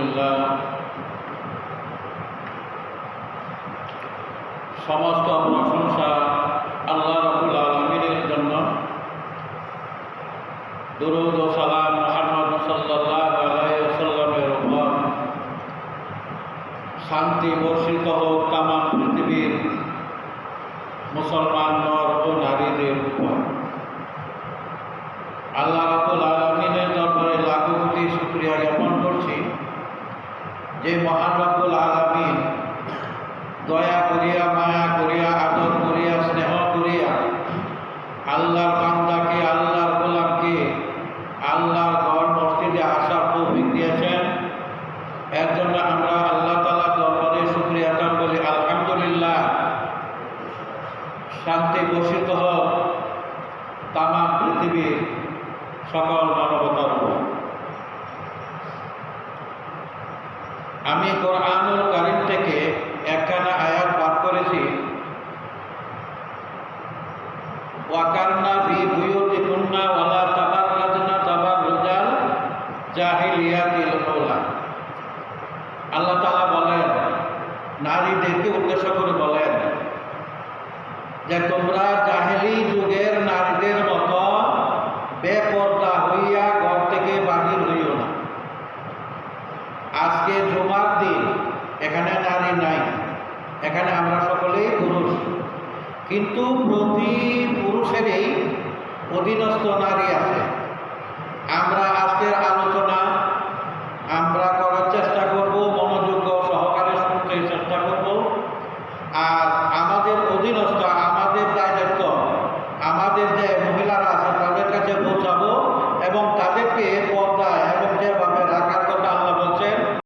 আলহামদুলিল্লাহ। সমস্ত প্রশংসা আল্লাহ রাব্বুল আলামিনের জন্য। দুরূদ ও সালাম মুহাম্মদ সাল্লাল্লাহু আলাইহি ওয়াসাল্লামের উপর শান্তি বর্ষিত হোক তামাম পৃথিবীর মুসলমান নর ও নারীদের উপর। আল্লাহ রাব্বুল আলামিনের দরবারে লাখো কোটি শুকরিয়া জ্ঞাপন করছি যে মহান রাব্বুল আলামিন দয়া করিয়া, মায়া করিয়া, আদর করিয়া, স্নেহ করিয়া আল্লাহর বান্দাকে, আল্লাহর গোলামকে আল্লাহর ঘর মসজিদে আসার তৌফিক দিয়েছেন। এর জন্য আমরা আল্লাহ তাআলার দরবারে শুকরিয়া আদায় করি, আলহামদুলিল্লাহ। শান্তি বর্ষিত হোক তামাম পৃথিবীর সকল মানবতার উপর। আমি কোরআনুল কারীম থেকে একখানা আয়াত পাঠ করেছি, ওয়াকারনা ফি বুয়ুতিকুন্না ওয়ালা তাবাররাজনা তাবাররুজাল জাহিলিয়াতিল উলা। আল্লাহ তাআলা বলেন, নারীদেরকে উদ্দেশ্য করে বলেন যে তোমরা জাহেলি যুগের নারীদের মতো বেপরদা হইয়া ঘর থেকে বাহির হইও না। আজকে জুমার দিন, এখানে নারী নাই, এখানে আমরা সকলেই পুরুষ, কিন্তু প্রতি পুরুষেরই অধীনস্থ নারী আছে। আমরা আজকের আলোচনা